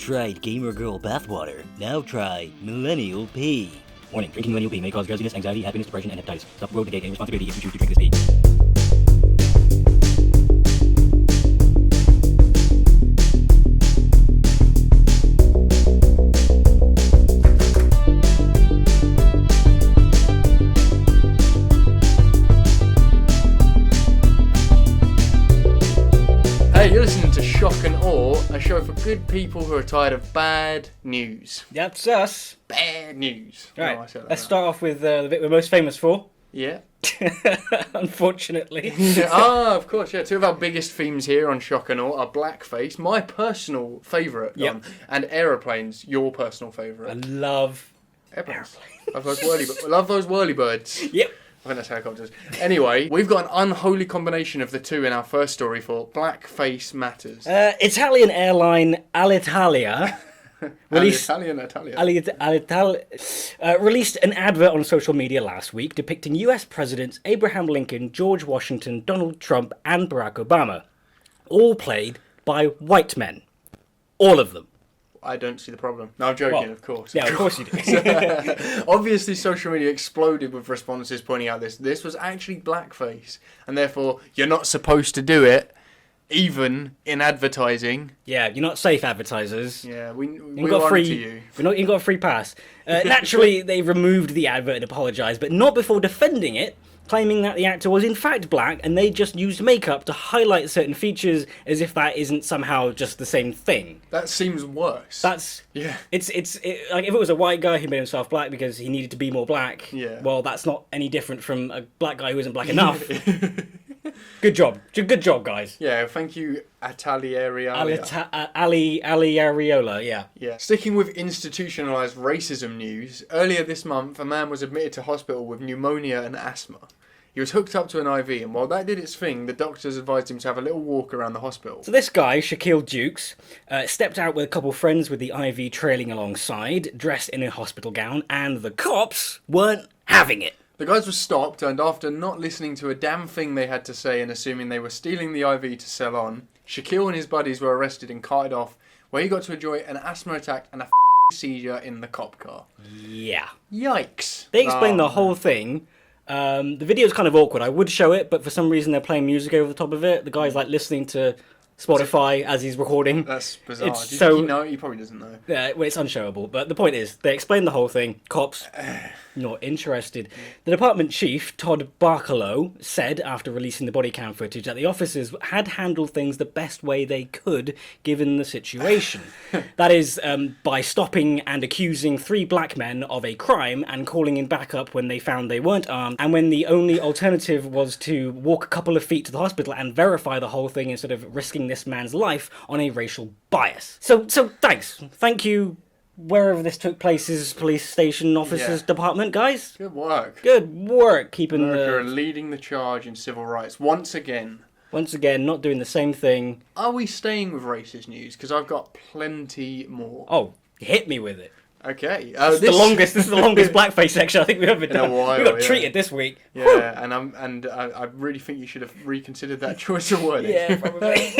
tried Gamer Girl bathwater. Now try Millennial Pee. Warning, drinking Millennial Pee may cause drowsiness, anxiety, happiness, depression, and hepatitis. Stop the road to gay game responsibility if you choose to drink this pee. Hey, you're listening to Shock and Awe, a show for good people who are tired of bad news. That's us. Bad news. Right, Oh, I said that let's right. start off with the bit we're most famous for. Yeah. Unfortunately. Of course, yeah. Two of our biggest themes here on Shock and Awe are blackface, my personal favourite, Yep. and aeroplanes, your personal I favourite. love Airplanes. Love those whirlybirds. Yep. I think that's helicopters. Anyway, we've got an unholy combination of the two in our first story for Blackface Matters. Italian airline Alitalia released released an advert on social media last week depicting US Presidents Abraham Lincoln, George Washington, Donald Trump, and Barack Obama, all played by white men. All of them. I don't see the problem. No, I'm joking, Well, of course. Yeah, of course you do. Obviously, social media exploded with responses pointing out this was actually blackface, and therefore you're not supposed to do it, even in advertising. Yeah, you're not safe advertisers. Yeah, we You got warrant free. to you. You got a free pass. Naturally, they removed the advert and apologised, but not before defending it, claiming that the actor was in fact black and they just used makeup to highlight certain features, as if that isn't somehow just the same thing. That seems worse. That's yeah. It's like if it was a white guy who made himself black because he needed to be more black. Yeah. Well, that's not any different from a black guy who isn't black enough. Good job, guys. Yeah, thank you, Atalieri. Ali Ariola, yeah. Yeah. Sticking with institutionalised racism news, earlier this month a man was admitted to hospital with pneumonia and asthma. He was hooked up to an IV, and while that did its thing, the doctors advised him to have a little walk around the hospital. So this guy, Shaquille Dukes, stepped out with a couple friends with the IV trailing alongside, dressed in a hospital gown, and the cops weren't having it. The guys were stopped, and after not listening to a damn thing they had to say and assuming they were stealing the IV to sell on, Shaquille and his buddies were arrested and carted off, where he got to enjoy an asthma attack and a seizure in the cop car. Yeah. Yikes. They explained the whole thing. The video's kind of awkward. I would show it, but for some reason they're playing music over the top of it. The guy's like listening to Spotify as he's recording. That's bizarre. It's He probably doesn't know. Yeah, well, it's unshowable. But the point is, they explained the whole thing. Cops, not interested. The department chief, Todd Barcalow, said after releasing the body cam footage that the officers had handled things the best way they could, given the situation. That is, by stopping and accusing 3 black men of a crime and calling in backup when they found they weren't armed, and when the only alternative was to walk a couple of feet to the hospital and verify the whole thing instead of risking this man's life on a racial bias. So thanks. Thank you, wherever this took place is police station officers department, guys. Good work. Good work keeping America are leading the charge in civil rights once again. Once again, not doing the same thing. Are we staying with racist news? Because I've got plenty more. Oh, hit me with it. Okay. This is the longest blackface section I think we've ever done. a while, we got treated this week. Yeah, and I really think you should have reconsidered that choice of wording. Yeah, probably.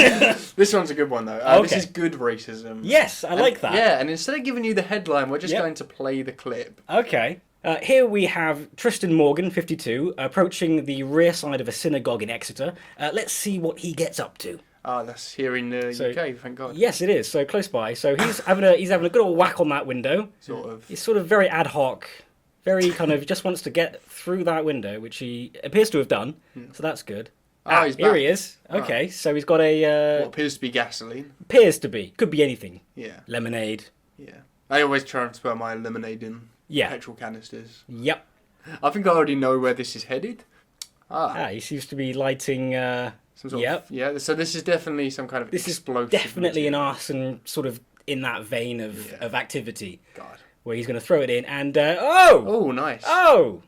This one's a good one though. Okay. This is good racism. Yes, I like that. Yeah, and instead of giving you the headline, we're just going to play the clip. Okay. Here we have Tristan Morgan, 52, approaching the rear side of a synagogue in Exeter. Let's see what he gets up to. That's here in the UK, thank God. Yes, it is. So close by. So he's having a good old whack on that window. Sort of. He's sort of very ad hoc, very kind of just wants to get through that window, which he appears to have done. So that's good. He's here back. he is. Okay, so he's got a... what appears to be gasoline. Appears to be. Could be anything. Yeah. Lemonade. Yeah. I always transfer my lemonade in petrol canisters. Yep. I think I already know where this is headed. He seems to be lighting... Some sort of, yeah, so this is definitely some kind of explosive. This is definitely material. an arson sort of in that vein of activity. God. Where he's going to throw it in and... Oh, nice. Oh!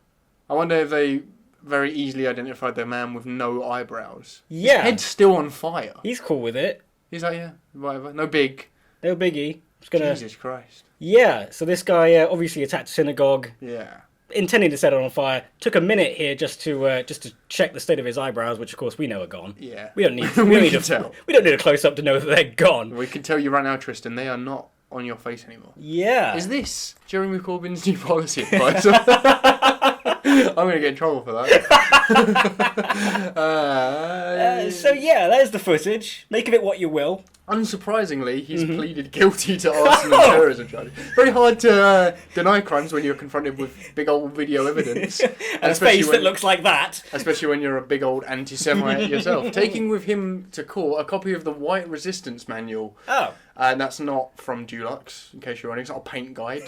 I wonder if they very easily identified the man with no eyebrows. Yeah. His head's still on fire. He's cool with it. He's like, yeah, whatever. No big. No biggie. Just gonna... Jesus Christ. Yeah, so this guy obviously attacked a synagogue. Yeah. Intending to set it on fire. Took a minute here just to check the state of his eyebrows, which of course we know are gone. Yeah. We don't need We don't need a close up to know that they're gone. We can tell you right now, Tristan, they are not on your face anymore. Yeah. Is this Jeremy Corbyn's new policy advice? I'm going to get in trouble for that. So yeah, there's the footage. Make of it what you will. Unsurprisingly, he's pleaded guilty to arson and terrorism charges. Very hard to deny crimes when you're confronted with big old video evidence. And a face that looks like that. Especially when you're a big old anti-Semite yourself. Taking with him to court a copy of the White Resistance Manual. Oh. And that's not from Dulux, in case you're wondering. It's not a paint guide.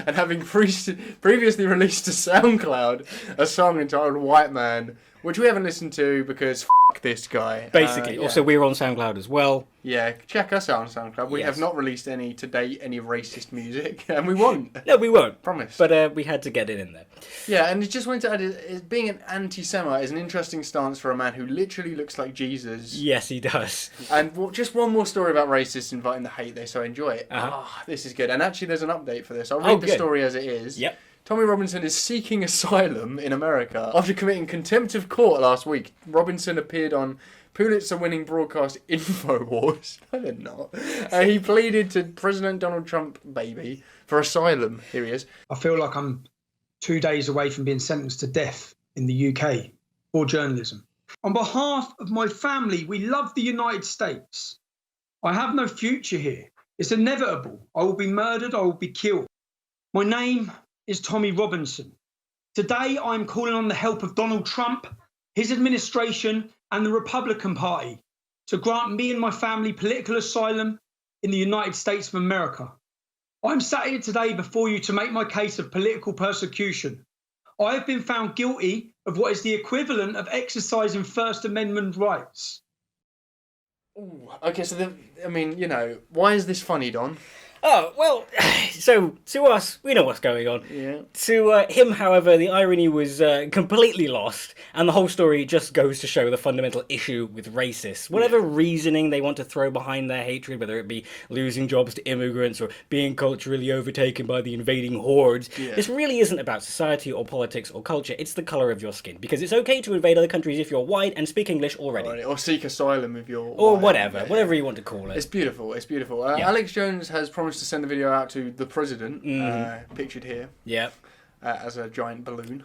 And having previously released to SoundCloud a song entitled White Man, which we haven't listened to because f*** this guy. Basically. Yeah. Also, we're on SoundCloud as well. Yeah, check us out on SoundCloud. We Yes. have not released any to date, any racist music, and we won't. No, we won't. Promise. But we had to get it in there. Yeah, and just wanted to add, being an anti-Semite is an interesting stance for a man who literally looks like Jesus. Yes, he does. And just one more story about racists inviting the hate there, so enjoy it. This is good. And actually, there's an update for this. I'll read the story as it is. Yep. Tommy Robinson is seeking asylum in America after committing contempt of court last week. Robinson appeared on Pulitzer-winning broadcast InfoWars. No, they're not. He pleaded to President Donald Trump, baby, for asylum. Here he is. I feel like I'm 2 days away from being sentenced to death in the UK for journalism. On behalf of my family, we love the United States. I have no future here. It's inevitable. I will be murdered. I will be killed. My name is Tommy Robinson. Today, I am calling on the help of Donald Trump, his administration, and the Republican Party to grant me and my family political asylum in the United States of America. I'm sat here today before you to make my case of political persecution. I have been found guilty of what is the equivalent of exercising First Amendment rights. Ooh, okay, so, why is this funny, Don? Oh, well, so to us, we know what's going on. Yeah. To him, however, the irony was completely lost, and the whole story just goes to show the fundamental issue with racists. Whatever reasoning they want to throw behind their hatred, whether it be losing jobs to immigrants or being culturally overtaken by the invading hordes, this really isn't about society or politics or culture, it's the colour of your skin. Because it's okay to invade other countries if you're white and speak English already. Or seek asylum if you're Or white. whatever you want to call it. It's beautiful, it's beautiful. Alex Jones has promised to send the video out to the president, pictured here, as a giant balloon,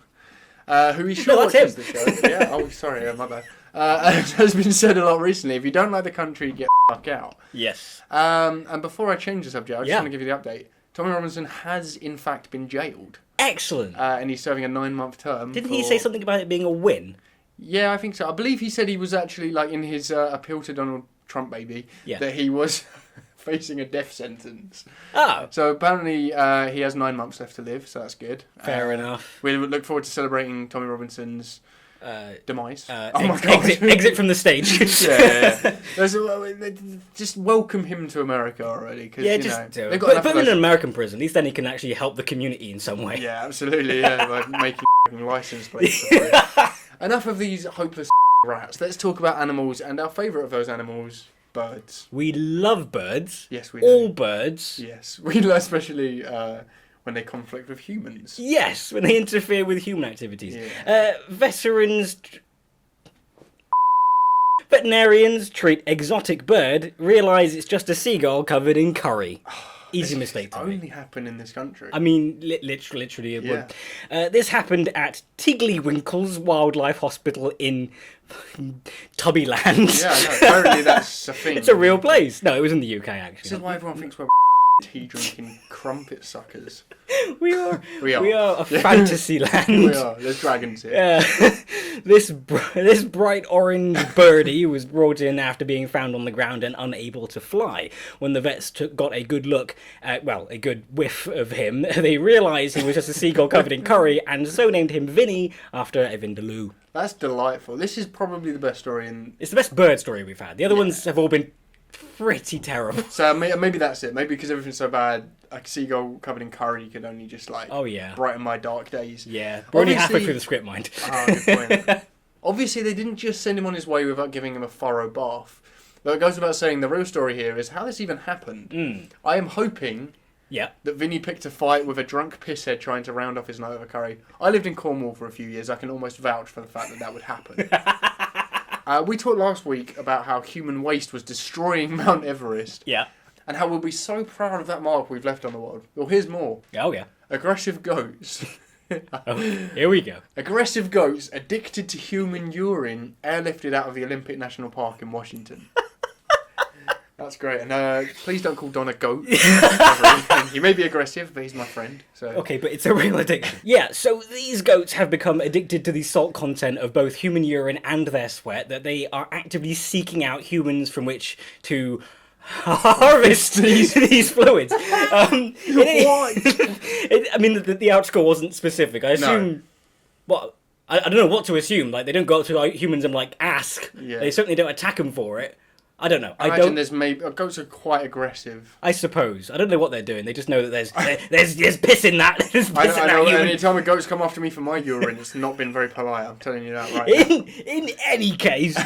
who he sure watches the show. Yeah, oh, sorry, my bad. As has been said a lot recently, if you don't like the country, get the fuck out. Yes. And before I change the subject, I just want to give you the update. Tommy Robinson has, in fact, been jailed. Excellent. And he's serving a 9-month term. Didn't he say something about it being a win? Yeah, I think so. I believe he said he was actually, in his appeal to Donald Trump, baby, that he was facing a death sentence. Oh. So apparently he has 9 months left to live, so that's good. Fair enough. We look forward to celebrating Tommy Robinson's demise. Exit from the stage. Yeah. Just welcome him to America already. Cause, do they've it. got Put him in an American prison. At least then he can actually help the community in some way. Yeah, absolutely. Yeah, by making license plates. Enough of these hopeless rats. Let's talk about animals and our favourite of those animals. Birds. We love birds. Yes, we do. All birds. Yes, we love, especially when they conflict with humans. Yes, when they interfere with human activities. Yeah. Veterinarians treat exotic bird, realise it's just a seagull covered in curry. Easy mistake to only make. happen in this country. I mean, literally it would. This happened at Tigglywinkle's Wildlife Hospital in Tubbyland. Yeah, no, apparently that's a thing. It's a real place. No, it was in the UK, actually. This is why everyone thinks we're tea drinking crumpet suckers. We are a Yeah. fantasy land. We are. There's dragons here. This bright orange birdie was brought in after being found on the ground and unable to fly. When the vets got a good look, a good whiff of him, they realised he was just a seagull covered in curry, and so named him Vinny after a Vindaloo. That's delightful. This is probably the best story in... It's the best bird story we've had. The other ones have all been pretty terrible. So maybe that's it. Maybe because everything's so bad, a seagull covered in curry could only just brighten my dark days. Yeah, we're only halfway through the script, mind. Good point. Obviously, they didn't just send him on his way without giving him a thorough bath. Though it goes without saying, the real story here is how this even happened. I am hoping that Vinny picked a fight with a drunk pisshead trying to round off his night over curry. I lived in Cornwall for a few years. I can almost vouch for the fact that would happen. We talked last week about how human waste was destroying Mount Everest. Yeah. and how we'll be so proud of that mark we've left on the world. Well, here's more. Oh, yeah. Aggressive goats. Oh, here we go. Aggressive goats addicted to human urine airlifted out of the Olympic National Park in Washington. That's great. And please don't call Don a goat. He may be aggressive, but he's my friend. So. Okay, but it's a real addiction. Yeah, so these goats have become addicted to the salt content of both human urine and their sweat, that they are actively seeking out humans from which to harvest these fluids. Why? I mean, the outscore wasn't specific. I assume... Well, I don't know what to assume. Like, they don't go up to humans and, like, ask. Yeah. They certainly don't attack them for it. I don't know. I imagine there's maybe goats are quite aggressive. I suppose. I don't know what they're doing. They just know that there's piss in that. There's piss I in know. that human. Any time a goat's come after me for my urine, it's not been very polite. I'm telling you that right now. In any case,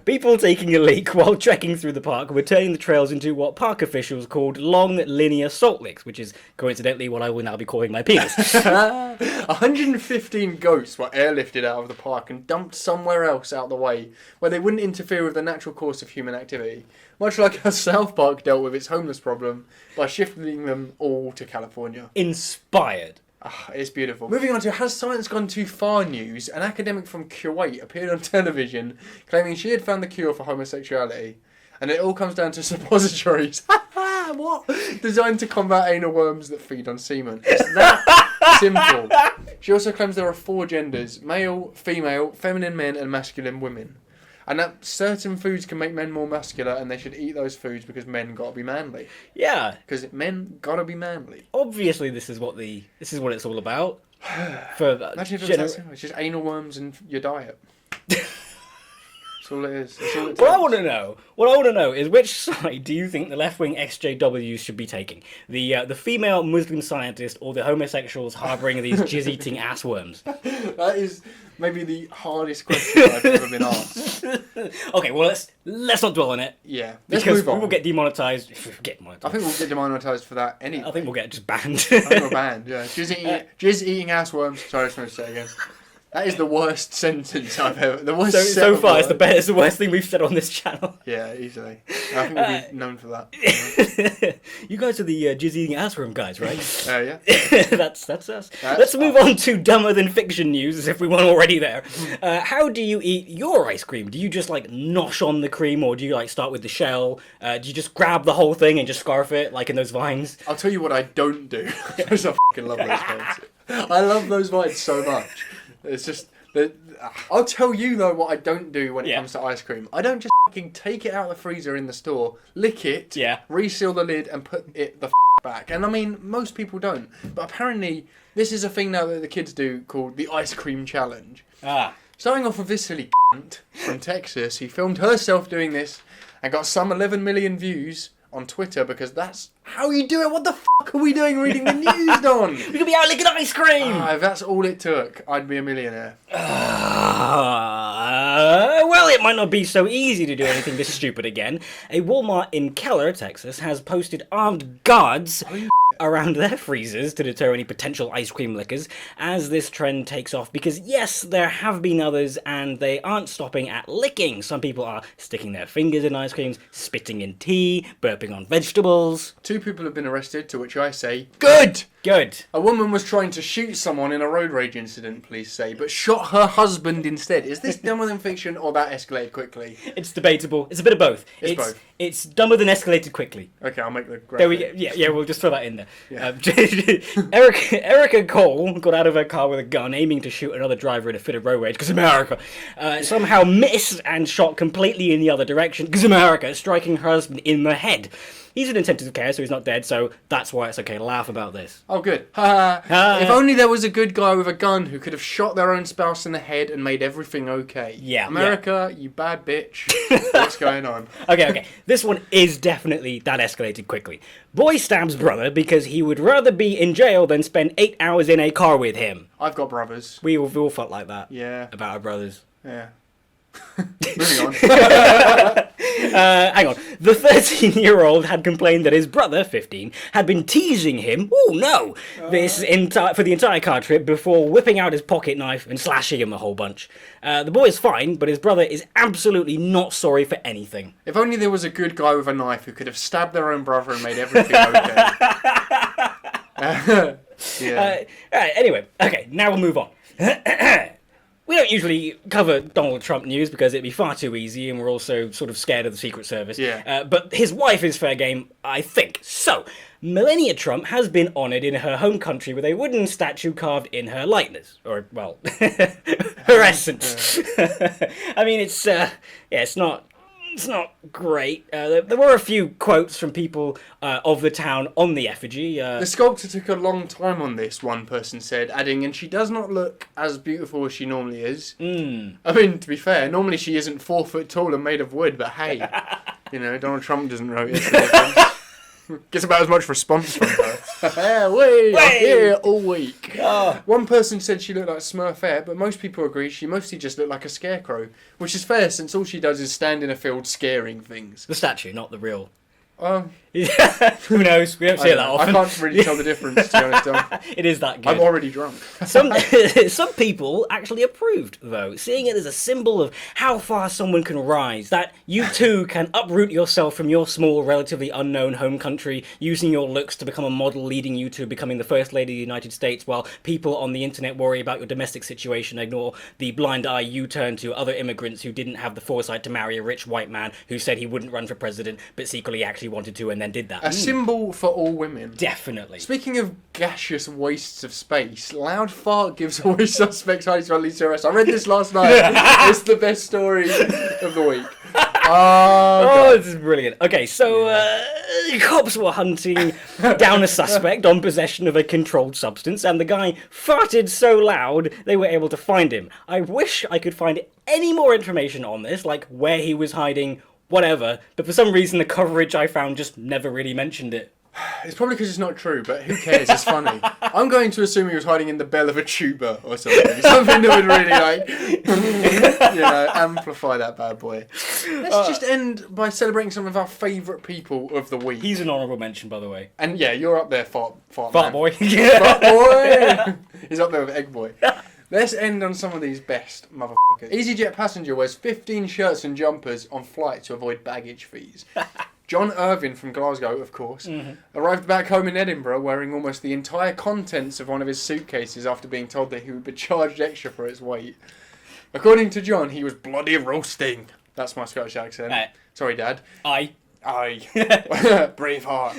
people taking a leak while trekking through the park were turning the trails into what park officials called long linear salt licks, which is coincidentally what I will now be calling my penis. 115 goats were airlifted out of the park and dumped somewhere else out the way, where they wouldn't interfere with the natural course of human activity. Much like how South Park dealt with its homeless problem by shifting them all to California. Inspired. It's beautiful. Moving on to Has Science Gone Too Far news, an academic from Kuwait appeared on television claiming she had found the cure for homosexuality. And it all comes down to suppositories. What? Designed to combat anal worms that feed on semen. It's that simple. She also claims there are 4 genders: male, female, feminine men, and masculine women. And that certain foods can make men more muscular, and they should eat those foods because men gotta be manly. Yeah. Because men gotta be manly. Obviously, this is what it's all about. Imagine if it was that simple. It's just anal worms and your diet. That's all it is. That's all it What I want to know is which side do you think the left-wing XJWs should be taking? The female Muslim scientist or the homosexuals harbouring these jizz-eating ass worms? That is maybe the hardest question I've ever been asked. Okay, well let's not dwell on it. Yeah, let's Because move on. we will get demonetised. I think we'll get demonetised for that anyway. I think we'll get just banned. I think we're banned, yeah. Jizz eating ass worms. Sorry, I was supposed to say it again. That is the worst sentence I've ever... The worst so far, it's the worst thing we've said on this channel. Yeah, easily. I think we'll be known for that. You guys are the jizz-eating ass worm guys, right? Yeah. That's us. Let's move on to dumber than fiction news, as if we weren't already there. How do you eat your ice cream? Do you just like nosh on the cream, or do you like start with the shell? Do you just grab the whole thing and just scarf it, like in those vines? I'll tell you what I don't do. Because I fucking love those vines. I love those vines so much. It's just... I'll tell you, though, what I don't do when it comes to ice cream. I don't just fucking take it out of the freezer in the store, lick it, reseal the lid, and put it the back. And I mean, most people don't. But apparently, this is a thing now that the kids do called the ice cream challenge. Starting off with this silly cunt from Texas, he filmed herself doing this and got some 11 million views on Twitter because that's how you do it. What the fuck are we doing reading the news, Don? We could be out licking ice cream! If that's all it took, I'd be a millionaire. Well, it might not be so easy to do anything this stupid again. A Walmart in Keller, Texas, has posted armed guards around their freezers to deter any potential ice cream lickers as this trend takes off, because yes, there have been others and they aren't stopping at licking. Some people are sticking their fingers in ice creams, spitting in tea, burping on vegetables. 2 people have been arrested, to which I say, good! Good. A woman was trying to shoot someone in a road rage incident, police say, but shot her husband instead. Is this dumber than fiction, or that escalated quickly? It's debatable. It's a bit of both. It's both. It's dumber than escalated quickly. Okay, I'll make the graphic. There we go. Yeah, we'll just throw that in there. Yeah. Erica Cole got out of her car with a gun, aiming to shoot another driver in a fit of road rage, because America. Somehow missed and shot completely in the other direction, because America, striking her husband in the head. He's in intensive care, so he's not dead, so that's why it's okay to laugh about this. Oh, good. If only there was a good guy with a gun who could have shot their own spouse in the head and made everything okay. Yeah. America, you bad bitch. What's going on? Okay. This one is definitely that escalated quickly. Boy stabs brother because he would rather be in jail than spend 8 hours in a car with him. I've got brothers. We all felt like that. Yeah. About our brothers. Yeah. Moving on. Hang on. The 13-year-old had complained that his brother, 15, had been teasing him, for the entire car trip before whipping out his pocket knife and slashing him a whole bunch. The boy is fine, but his brother is absolutely not sorry for anything. If only there was a good guy with a knife who could have stabbed their own brother and made everything okay. Yeah. Anyway, okay, now we'll move on. We don't usually cover Donald Trump news because it'd be far too easy, and we're also sort of scared of the Secret Service. Yeah. But his wife is fair game, I think. So, Melania Trump has been honoured in her home country with a wooden statue carved in her likeness. Or, well, her essence. I mean, it's not great. There were a few quotes from people of the town on the effigy. The sculptor took a long time on this, one person said, adding, and she does not look as beautiful as she normally is. I mean, to be fair, normally she isn't 4 foot tall and made of wood, but hey, Donald Trump doesn't notice the difference. Gets about as much response from her. I'm here all week. Oh. One person said she looked like Smurfette, but most people agree she mostly just looked like a scarecrow, which is fair since all she does is stand in a field scaring things. The statue, not the real. Who knows? We don't see it that often. I can't really tell the difference, to be honest. It is that good. I'm already drunk. Some people actually approved, though, seeing it as a symbol of how far someone can rise, that you too can uproot yourself from your small, relatively unknown home country, using your looks to become a model, leading you to becoming the First Lady of the United States, while people on the internet worry about your domestic situation, ignore the blind eye you turn to other immigrants who didn't have the foresight to marry a rich white man who said he wouldn't run for president, but secretly actually wanted to and then did that. A symbol for all women. Definitely. Speaking of gaseous wastes of space, loud fart gives away suspects highly likely to arrest. I read this last night. It's the best story of the week. This is brilliant. Okay, so cops were hunting down a suspect on possession of a controlled substance, and the guy farted so loud they were able to find him. I wish I could find any more information on this, like where he was hiding, whatever, but for some reason the coverage I found just never really mentioned it. It's probably because it's not true, but who cares? It's funny. I'm going to assume he was hiding in the bell of a tuba or something. Something that would really, amplify that bad boy. Let's just end by celebrating some of our favourite people of the week. He's an honourable mention, by the way. And yeah, you're up there, fart boy. Fart boy! He's up there with egg boy. Let's end on some of these best motherfuckers. EasyJet passenger wears 15 shirts and jumpers on flight to avoid baggage fees. John Irvin from Glasgow, of course, arrived back home in Edinburgh wearing almost the entire contents of one of his suitcases after being told that he would be charged extra for its weight. According to John, he was bloody roasting. That's my Scottish accent. Sorry, Dad. Aye. Braveheart.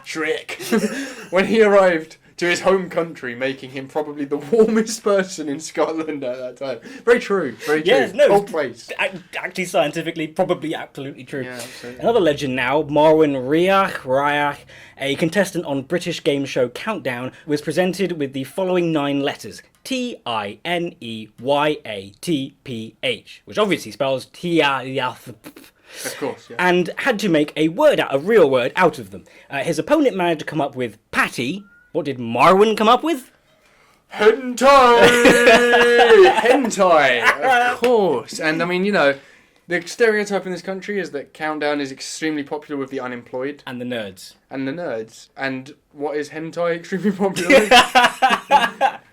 Shrek. When he arrived to his home country, making him probably the warmest person in Scotland at that time. Very true, very true. Yes, no, Old place. Actually, scientifically, probably absolutely true. Yeah, absolutely. Another legend now, Marwan Riach, a contestant on British game show Countdown, was presented with the following 9 letters. Tineyyatph, which obviously spells Tiath. Of course, yeah. And had to make a real word out of them. His opponent managed to come up with Patty. What did Marwan come up with? Hentai! Hentai, of course. And I mean, the stereotype in this country is that Countdown is extremely popular with the unemployed. And the nerds. And what is hentai extremely popular with?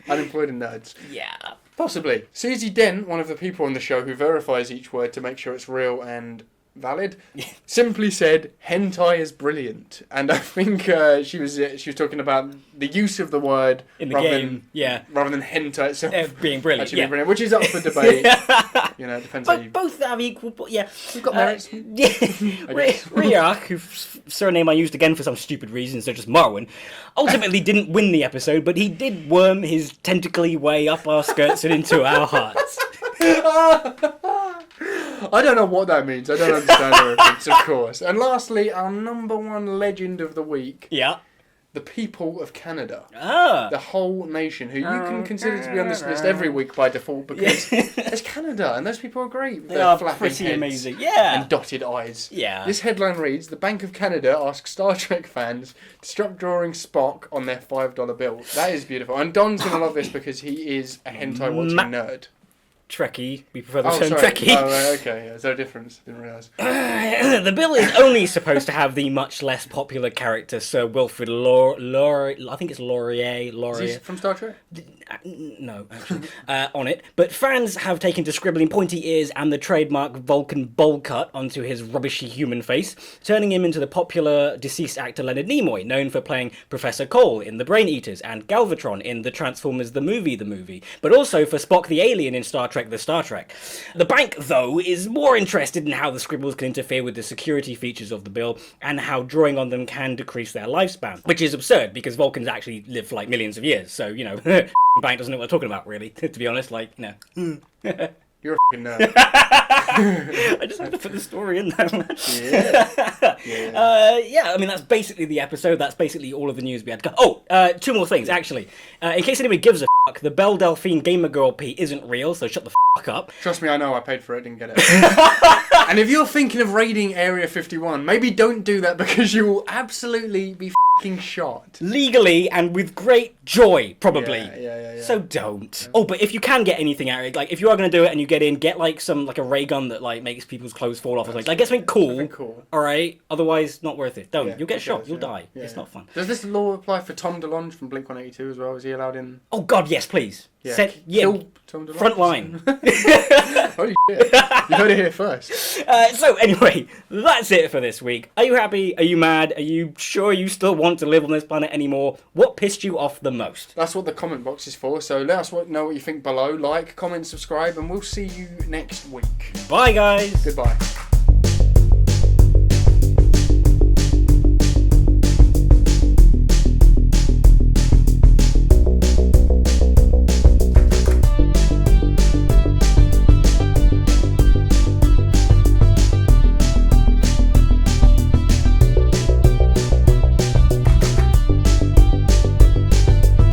Unemployed and nerds. Yeah. Possibly. Susie Dent, one of the people on the show who verifies each word to make sure it's real and valid, simply said hentai is brilliant, and I think she was talking about the use of the word in the game, rather than hentai itself being brilliant, being brilliant, which is up for debate. It depends. Both have equal, but yeah, we've got merits. Riach, whose surname I used again for some stupid reason, so just Marwan, ultimately didn't win the episode, but he did worm his tentacly way up our skirts and into our hearts. I don't know what that means. I don't understand the reference, of course. And lastly, our number one legend of the week. Yeah. The people of Canada. The whole nation, who you can consider to be on this list every week by default, because it's Canada, and those people are great. They are flapping pretty heads amazing. Yeah. And dotted eyes. Yeah. This headline reads, the Bank of Canada asks Star Trek fans to stop drawing Spock on their $5 bill. That is beautiful. And Don's going to love this because he is a hentai watching nerd. Trekkie. We prefer the Oh, term sorry. Trekkie. Oh, right, okay. Yeah, is there a difference? Didn't realise. The bill is only supposed to have the much less popular character Sir Wilfrid I think it's Laurier. Is he from Star Trek? No, actually, on it. But fans have taken to scribbling pointy ears and the trademark Vulcan bowl cut onto his rubbishy human face, turning him into the popular deceased actor Leonard Nimoy, known for playing Professor Cole in The Brain Eaters and Galvatron in the Transformers the movie, but also for Spock the alien in Star Trek the Star Trek. The bank, though, is more interested in how the scribbles can interfere with the security features of the bill and how drawing on them can decrease their lifespan, which is absurd because Vulcans actually live for like millions of years, so, you know, bank doesn't know what they're talking about, really, to be honest, like, no. You're a f***ing nerd. I just had to put the story in there, man. Yeah, I mean, that's basically the episode. That's basically all of the news we had to go. Oh, two more things, actually. In case anybody gives a fuck, the Belle Delphine Gamer Girl P isn't real, so shut the fuck up. Trust me, I know. I paid for it, didn't get it. And if you're thinking of raiding Area 51, maybe don't do that because you will absolutely be f***ing shot. Legally and with great joy, probably. Yeah. So don't. Oh, but if you can get anything out of it, like if you are going to do it and you get in, get like a ray gun that like makes people's clothes fall off or something. Like get something cool. All right. Otherwise, not worth it. Don't. You'll get shot. You'll die. It's not fun. Does this law apply for Tom DeLonge from Blink-182 as well? Is he allowed in? Oh God, yes, please. Yeah. Kill Tom DeLonge. Front line. Holy shit! You heard it here first. So anyway, that's it for this week. Are you happy? Are you mad? Are you sure you still want to live on this planet anymore? What pissed you off the most? That's what the comment box is for. So let us know what you think below. Like, comment, subscribe, and we'll see you next week. Bye, guys. Goodbye.